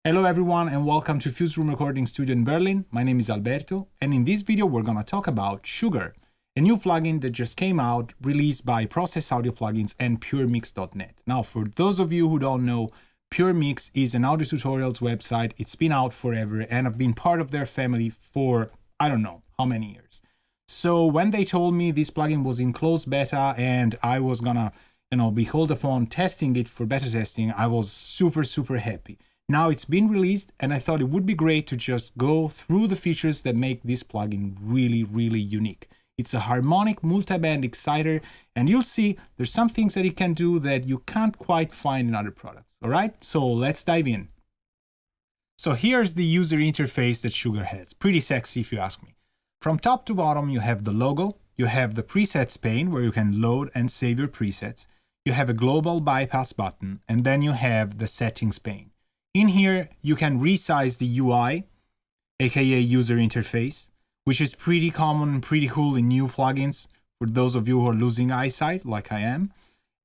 Hello everyone and welcome to Fuse Room Recording Studio in Berlin. My name is Alberto and in this video we're gonna talk about Sugar, a new plugin that just came out, released by Process.Audio Plugins and PureMix.net. Now for those of you who don't know, PureMix is an audio tutorials website. It's been out forever and I've been part of their family for I don't know how many years. So when they told me this plugin was in closed beta and I was gonna be called upon testing it for beta testing, I was super happy. Now it's been released and I thought it would be great to just go through the features that make this plugin really unique. It's a harmonic multiband exciter and you'll see there's some things that it can do that you can't quite find in other products. All right, so let's dive in. So here's the user interface that Sugar has. Pretty sexy if you ask me. From top to bottom you have the logo, you have the presets pane where you can load and save your presets, you have a global bypass button, and then you have the settings pane. In here, you can resize the UI, aka user interface, which is pretty common and pretty cool in new plugins for those of you who are losing eyesight, like I am.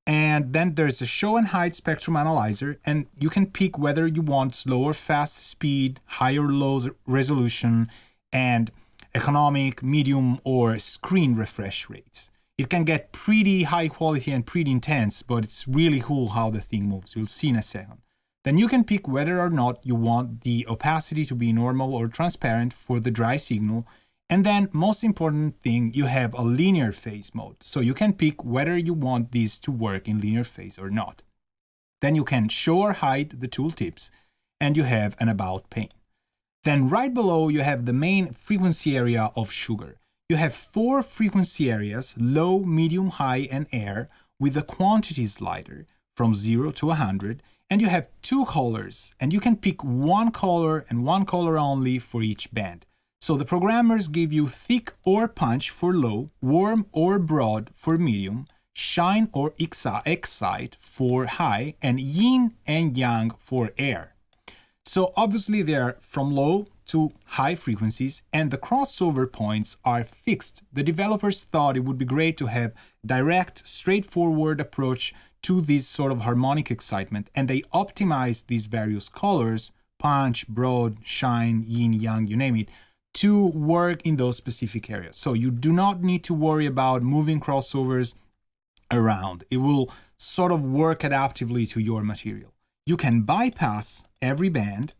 And then there's a show and hide spectrum analyzer, and you can pick whether you want slow or fast speed, high or low resolution, and economic, medium, or screen refresh rates. It can get pretty high quality and pretty intense, but it's really cool how the thing moves. You'll see in a second. Then you can pick whether or not you want the opacity to be normal or transparent for the dry signal. And then most important thing, you have a linear phase mode. So you can pick whether you want this to work in linear phase or not. Then you can show or hide the tooltips and you have an about pane. Then right below you have the main frequency area of Sugar. You have 4 frequency areas, low, medium, high, and air with a quantity slider from 0 to 100. And you have 2 colors, and you can pick one color and one color only for each band. So the programmers give you thick or punch for low, warm or broad for medium, shine or excite for high, and yin and yang for air. So obviously they're from low to high frequencies, and the crossover points are fixed. The developers thought it would be great to have direct, straightforward approach to this sort of harmonic excitement, and they optimize these various colors, punch, broad, shine, yin, yang, you name it, to work in those specific areas. So you do not need to worry about moving crossovers around. It will sort of work adaptively to your material. You can bypass every band,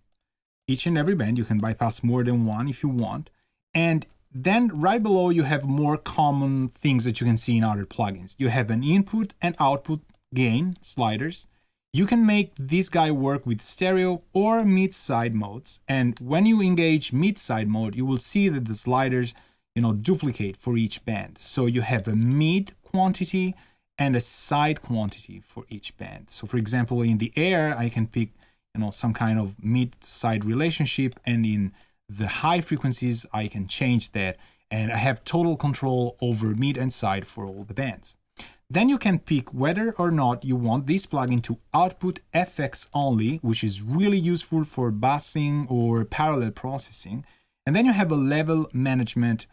each and every band. You can bypass more than one if you want. And then right below you have more common things that you can see in other plugins. You have an input and output gain sliders. You can make this guy work with stereo or mid-side modes, and when you engage mid-side mode you will see that the sliders duplicate for each band. So you have a mid quantity and a side quantity for each band. So for example in the air I can pick some kind of mid-side relationship, and in the high frequencies I can change that, and I have total control over mid and side for all the bands. Then you can pick whether or not you want this plugin to output FX only, which is really useful for busing or parallel processing. And then you have a level management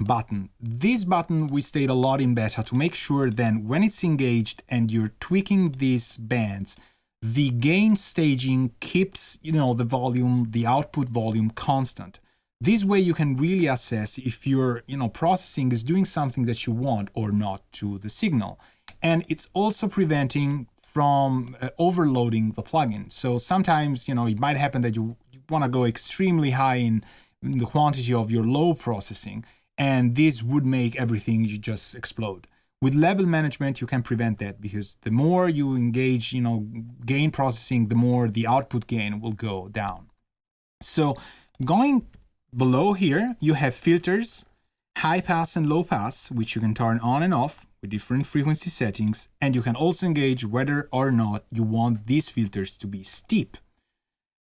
button. This button we stayed a lot in beta to make sure then when it's engaged and you're tweaking these bands, the gain staging keeps the volume, the output volume constant. This way you can really assess if your processing is doing something that you want or not to the signal. And it's also preventing from overloading the plugin. So sometimes it might happen that you want to go extremely high in the quantity of your low processing, and this would make everything just explode. With level management you can prevent that, because the more you engage gain processing, the more the output gain will go down. So going below here, you have filters, high pass and low pass, which you can turn on and off with different frequency settings. And you can also engage whether or not you want these filters to be steep.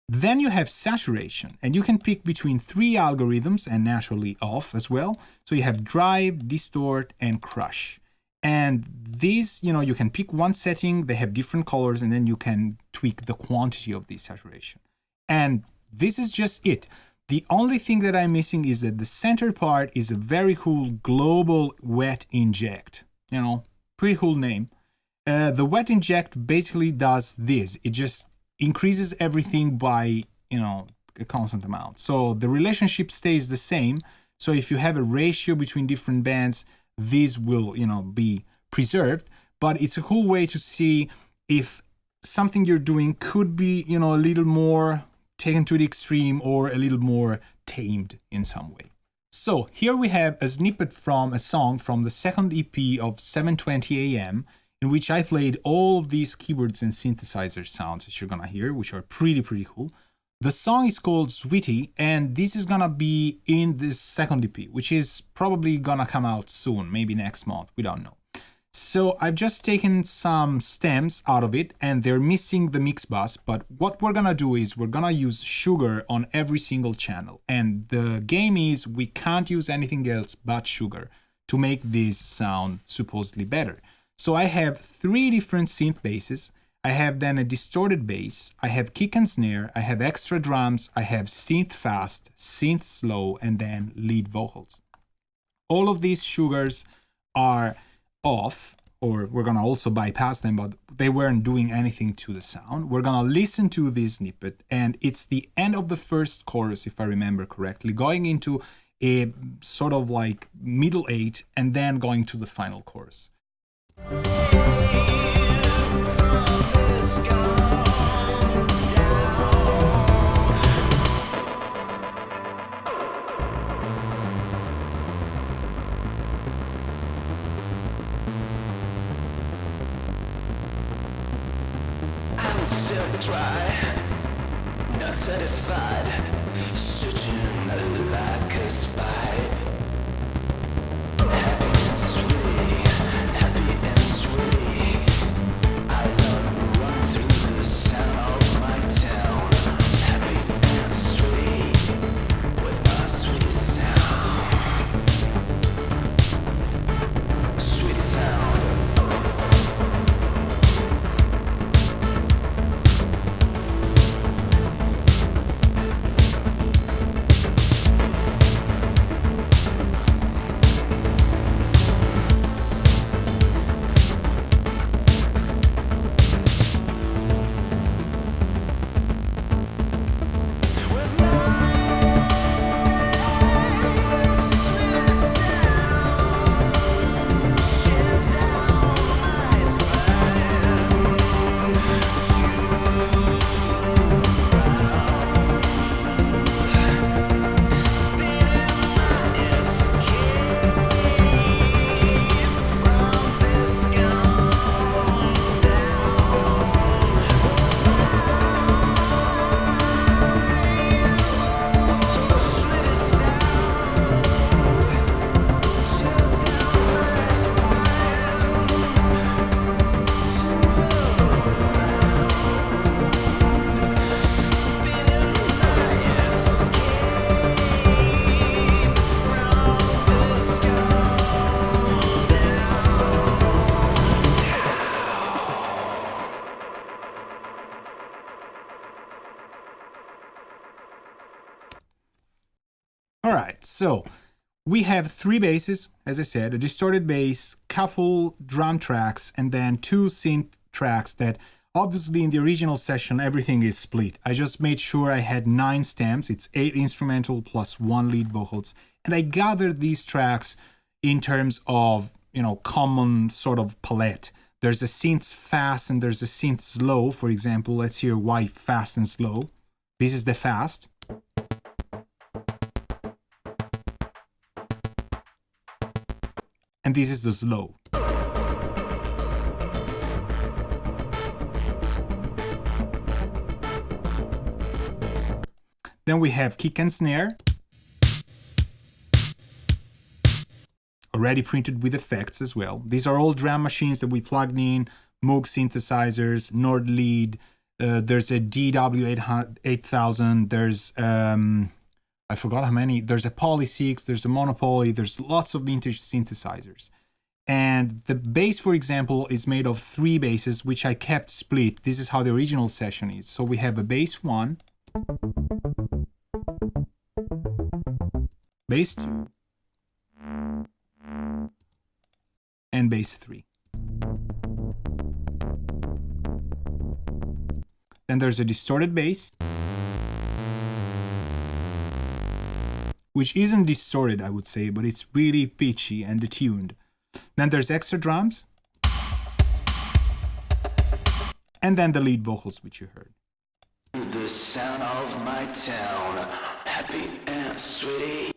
Then you have saturation, and you can pick between 3 algorithms and naturally off as well. So you have drive, distort, and crush. And these, you can pick one setting, they have different colors, and then you can tweak the quantity of the saturation. And this is just it. The only thing that I'm missing is that the center part is a very cool global wet inject. Pretty cool name. The wet inject basically does this. It just increases everything by, a constant amount. So the relationship stays the same. So if you have a ratio between different bands, these will, be preserved. But it's a cool way to see if something you're doing could be, a little more taken to the extreme or a little more tamed in some way. So here we have a snippet from a song from the second EP of 7:20 AM, in which I played all of these keyboards and synthesizer sounds that you're gonna hear, which are pretty cool. The song is called Sweetie, and this is gonna be in this second EP, which is probably gonna come out soon, maybe next month, we don't know. So I've just taken some stems out of it, and they're missing the mix bus, but what we're gonna do is we're gonna use sugar on every single channel, and the game is we can't use anything else but sugar to make this sound supposedly better. So I have 3 different synth basses. I have then a distorted bass, I have kick and snare, I have extra drums, I have synth fast, synth slow, and then lead vocals. All of these sugars are off, or we're gonna also bypass them, but they weren't doing anything to the sound. We're gonna listen to this snippet, and it's the end of the first chorus, if I remember correctly, going into a sort of like middle 8, and then going to the final chorus. Dry, not satisfied, searching like a spy. Happy and sweet, happy and sweet. I love to run through the center of my town. Happy and sweet, with my sweet sound. Sweet sound. All right, so we have 3 basses, as I said, a distorted bass, couple drum tracks, and then 2 synth tracks that obviously in the original session, everything is split. I just made sure I had 9 stems. It's 8 instrumental plus 1 lead vocals. And I gathered these tracks in terms of, common sort of palette. There's a synth fast and there's a synth slow. For example, let's hear why fast and slow. This is the fast. And this is the slow. Then we have kick and snare, already printed with effects as well. These are all drum machines that we plugged in, Moog synthesizers, Nord lead, there's a DW8000, there's I forgot how many. There's a Poly 6, there's a Monopoly, there's lots of vintage synthesizers. And the bass, for example, is made of 3 basses, which I kept split. This is how the original session is. So we have a bass 1, bass 2, and bass 3. Then there's a distorted bass, which isn't distorted, I would say, but it's really pitchy and detuned. Then there's extra drums, and then the lead vocals, which you heard. The sound of my town, happy and sweet.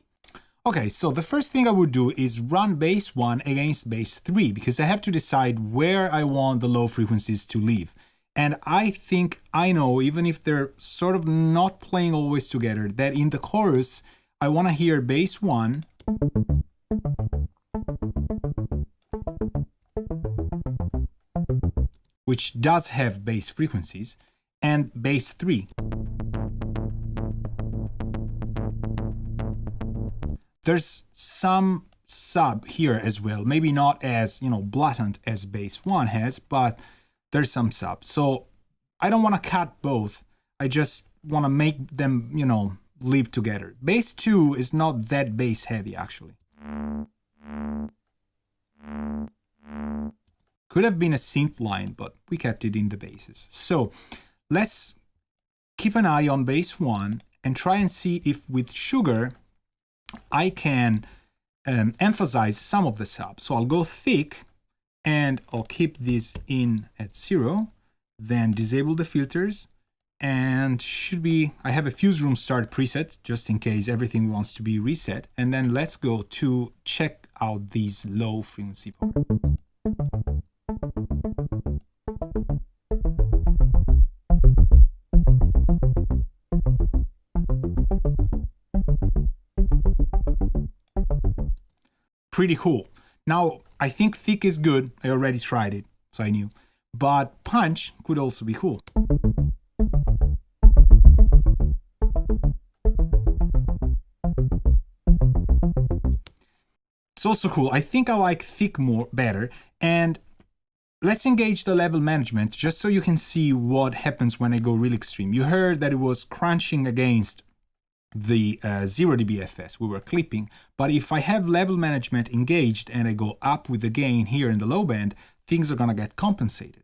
Okay, so the first thing I would do is run bass 1 against bass 3, because I have to decide where I want the low frequencies to live. And I think I know, even if they're sort of not playing always together, that in the chorus, I want to hear bass 1, which does have bass frequencies, and bass 3. There's some sub here as well, maybe not as, blatant as bass 1 has, but there's some sub. So I don't want to cut both. I just want to make them, live together. Bass 2 is not that bass heavy, actually. Could have been a synth line, but we kept it in the basses. So let's keep an eye on bass 1 and try and see if with Sugar I can emphasize some of the sub. So I'll go thick and I'll keep this in at 0, then disable the filters, and I have a Fuse Room Start preset just in case everything wants to be reset. And then let's go to check out these low frequency parts. Pretty cool. Now, I think thick is good. I already tried it, so I knew. But punch could also be cool. It's also cool. I think I like thick better. And let's engage the level management just so you can see what happens when I go really extreme. You heard that it was crunching against the 0 dB FS. We were clipping. But if I have level management engaged and I go up with the gain here in the low band, things are going to get compensated.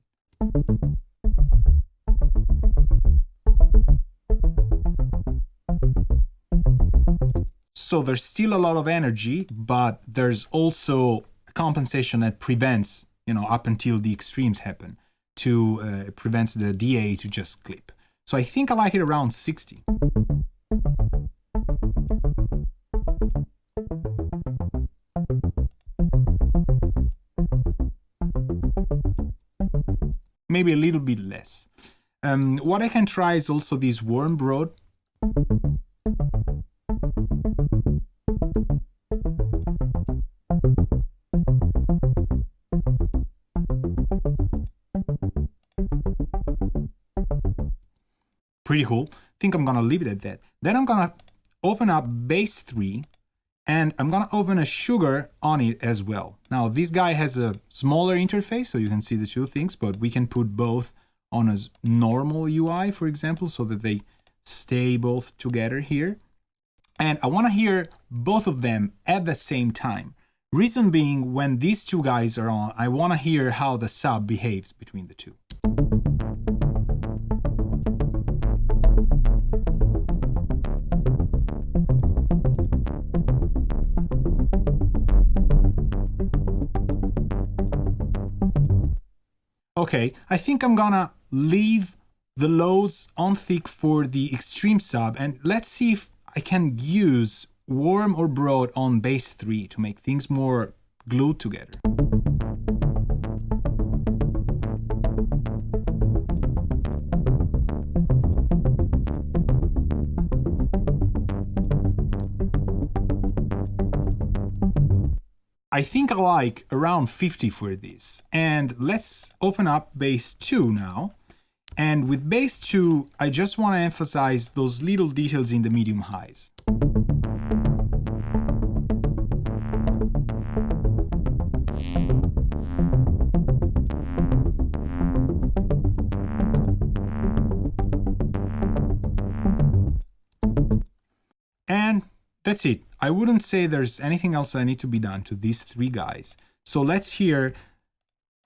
So there's still a lot of energy, but there's also a compensation that prevents, up until the extremes happen, prevents the DA to just clip. So I think I like it around 60. Maybe a little bit less. What I can try is also this warm broad. Pretty cool. I think I'm gonna leave it at that. Then I'm gonna open up bass 3 and I'm gonna open a Sugar on it as well. Now this guy has a smaller interface, so you can see the two things, but we can put both on a normal UI, for example, so that they stay both together here. And I wanna hear both of them at the same time. Reason being, when these two guys are on, I wanna hear how the sub behaves between the two. Okay, I think I'm gonna leave the lows on thick for the extreme sub, and let's see if I can use warm or broad on bass 3 to make things more glued together. I think I like around 50 for this. And let's open up bass 2 now. And with bass 2, I just want to emphasize those little details in the medium highs. And that's it. I wouldn't say there's anything else that I need to be done to these three guys. So let's hear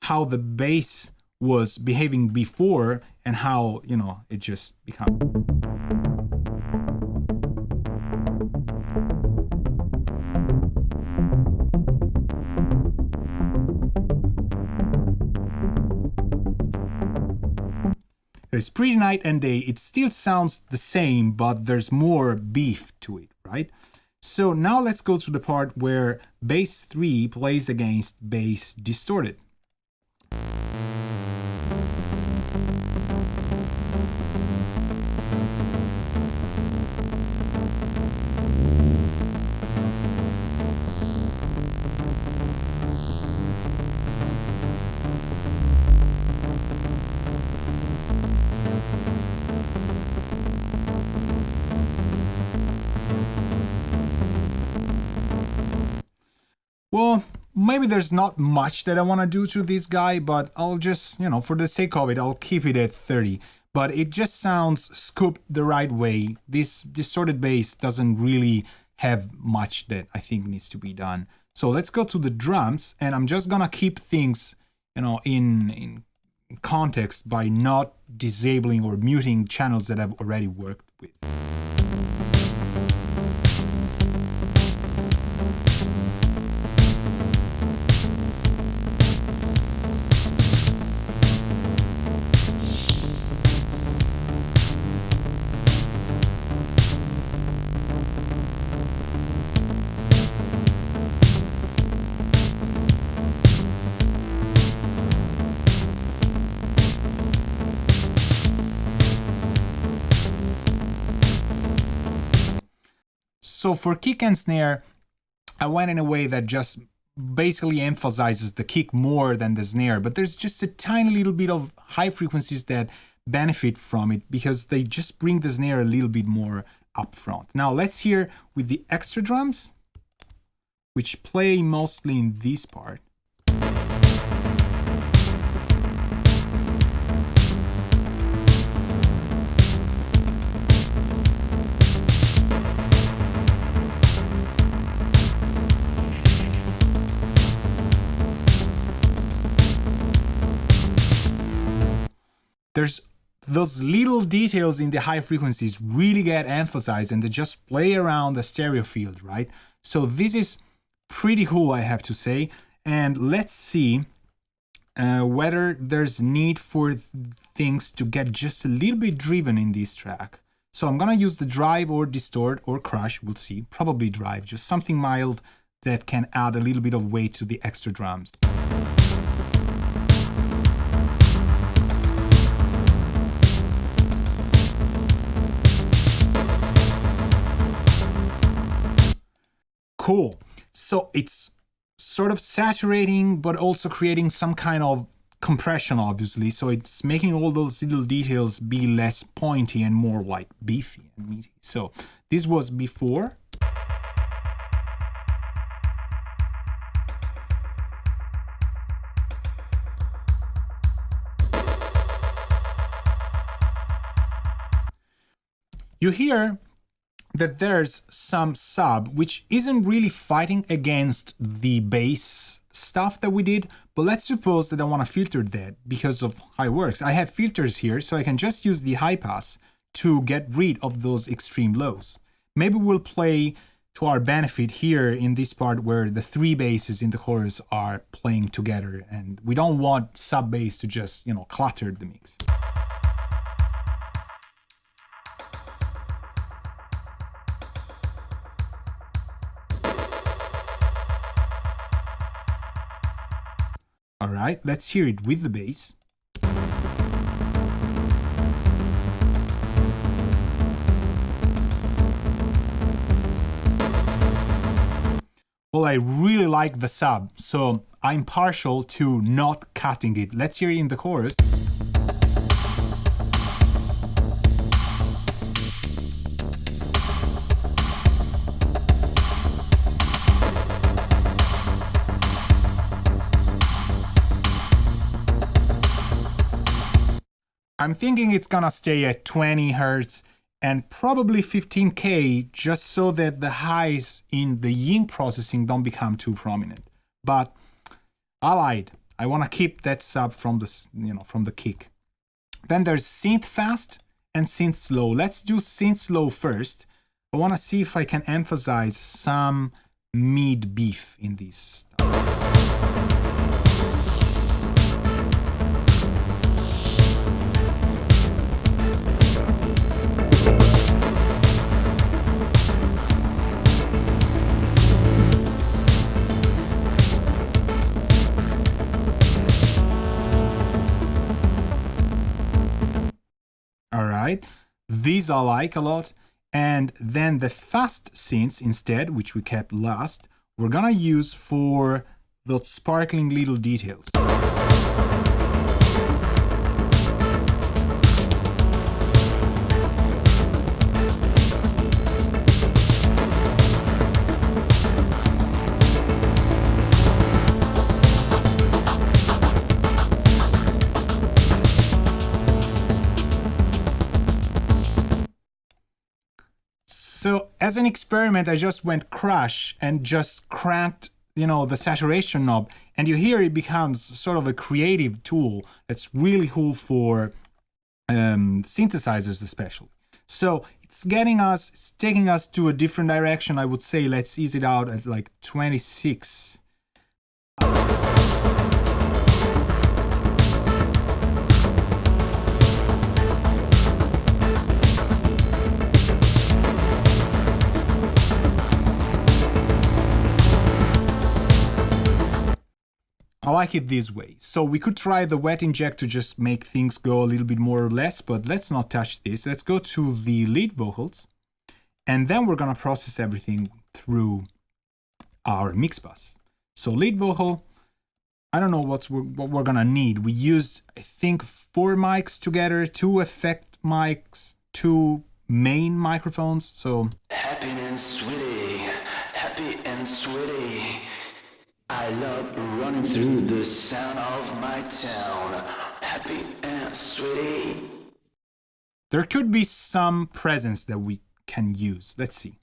how the bass was behaving before and how, you know, it just become. It's pretty night and day. It still sounds the same, but there's more beef to it, right? So now let's go to the part where bass 3 plays against bass distorted. Well, maybe there's not much that I want to do to this guy, but I'll just, you know, for the sake of it, I'll keep it at 30. But it just sounds scooped the right way. This distorted bass doesn't really have much that I think needs to be done. So let's go to the drums, and I'm just gonna keep things, you know, in context by not disabling or muting channels that I've already worked with. So for kick and snare, I went in a way that just basically emphasizes the kick more than the snare, but there's just a tiny little bit of high frequencies that benefit from it because they just bring the snare a little bit more up front. Now let's hear with the extra drums, which play mostly in this part. There's those little details in the high frequencies really get emphasized and they just play around the stereo field, right? So this is pretty cool, I have to say. And let's see whether there's need for things to get just a little bit driven in this track. So I'm gonna use the drive or distort or crush, we'll see, probably drive, just something mild that can add a little bit of weight to the extra drums. Cool. So it's sort of saturating, but also creating some kind of compression, obviously. So it's making all those little details be less pointy and more like beefy and meaty. So this was before. You hear that there's some sub which isn't really fighting against the bass stuff that we did, but let's suppose that I want to filter that because of how it works. I have filters here, so I can just use the high pass to get rid of those extreme lows. Maybe we'll play to our benefit here in this part where the 3 basses in the chorus are playing together and we don't want sub bass to just, you know, clutter the mix. All right, let's hear it with the bass. Well, I really like the sub, so I'm partial to not cutting it. Let's hear it in the chorus. I'm thinking it's gonna stay at 20 Hz and probably 15K just so that the highs in the yin processing don't become too prominent. But I lied. I want to keep that sub from the, from the kick. Then there's synth fast and synth slow. Let's do synth slow first. I want to see if I can emphasize some mid beef in this stuff. All right, these I like a lot. And then the fast synths instead, which we kept last, we're gonna use for those sparkling little details. So as an experiment, I just went crush and just cranked, the saturation knob, and you hear it becomes sort of a creative tool that's really cool for synthesizers especially. So it's taking us to a different direction. I would say let's ease it out at like 26. I like it this way. So we could try the wet inject to just make things go a little bit more or less, but let's not touch this. Let's go to the lead vocals, and then we're gonna process everything through our mix bus. So lead vocal, I don't know what we're gonna need. We used, I think, 4 mics together, 2 effect mics, 2 main microphones. So Happy and sweetie, happy and sweetie. I love running through the sound of my town. Happy and sweetie. there could be some presence that we can use. Let's see.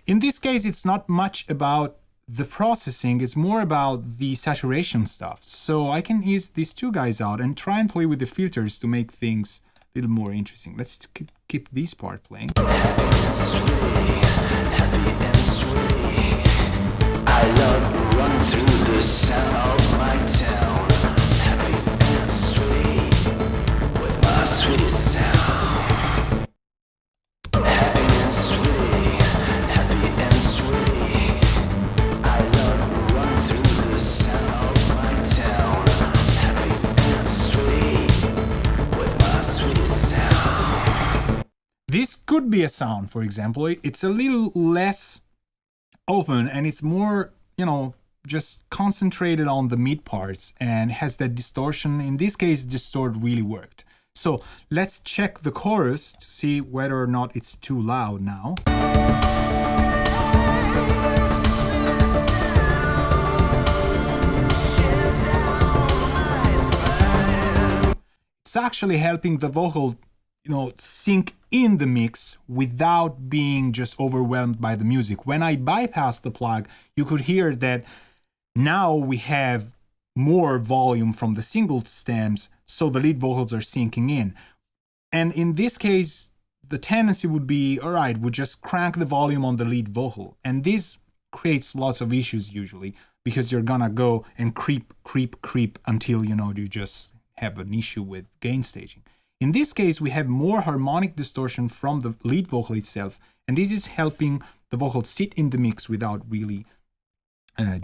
In this case, it's not much about the processing, it's more about the saturation stuff. So I can ease these 2 guys out and try and play with the filters to make things a little more interesting. Let's keep this part playing. I love running through the sound of my town. Happy and sweet with my sweetest sound. This could be a sound, for example. It's a little less open and it's more, just concentrated on the mid parts and has that distortion. In this case, distort really worked. So let's check the chorus to see whether or not it's too loud now. It's actually helping the vocal sync in the mix without being just overwhelmed by the music. When I bypass the plug, you could hear that now we have more volume from the single stems, so the lead vocals are syncing in. And in this case, the tendency would be, all right, we'll just crank the volume on the lead vocal. And this creates lots of issues usually, because you're gonna go and creep until, you just have an issue with gain staging. In this case, we have more harmonic distortion from the lead vocal itself, and this is helping the vocal sit in the mix without really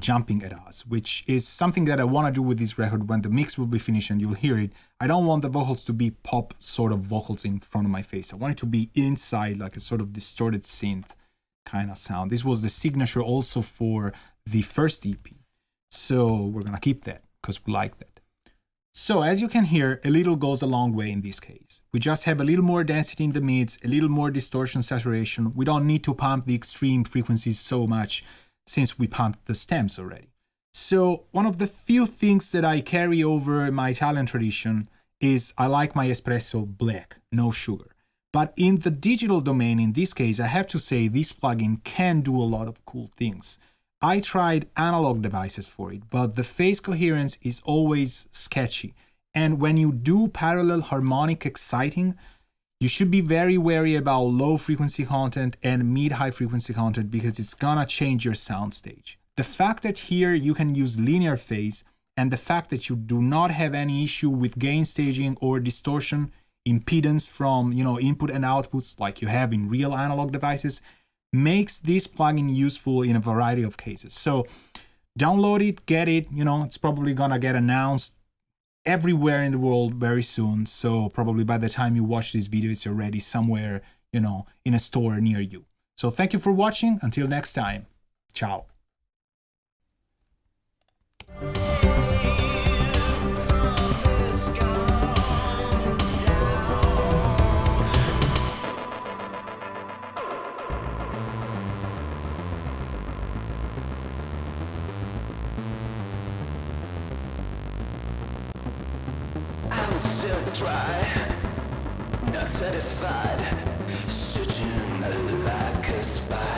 jumping at us, which is something that I want to do with this record when the mix will be finished and you'll hear it. I don't want the vocals to be pop sort of vocals in front of my face. I want it to be inside, like a sort of distorted synth kind of sound. This was the signature also for the first EP. So we're going to keep that because we like that. So as you can hear, a little goes a long way in this case. We just have a little more density in the mids, a little more distortion saturation. We don't need to pump the extreme frequencies so much since we pumped the stems already. So one of the few things that I carry over my Italian tradition is I like my espresso black, no sugar. But in the digital domain, in this case, I have to say this plugin can do a lot of cool things. I tried analog devices for it, but the phase coherence is always sketchy. And when you do parallel harmonic exciting, you should be very wary about low frequency content and mid-high frequency content because it's gonna change your soundstage. The fact that here you can use linear phase and the fact that you do not have any issue with gain staging or distortion impedance from input and outputs like you have in real analog devices makes this plugin useful in a variety of cases. So download it, get it, it's probably gonna get announced everywhere in the world very soon. So probably by the time you watch this video, it's already somewhere, in a store near you. So thank you for watching. Until next time. Ciao. I'm still dry, not satisfied, searching like a spy.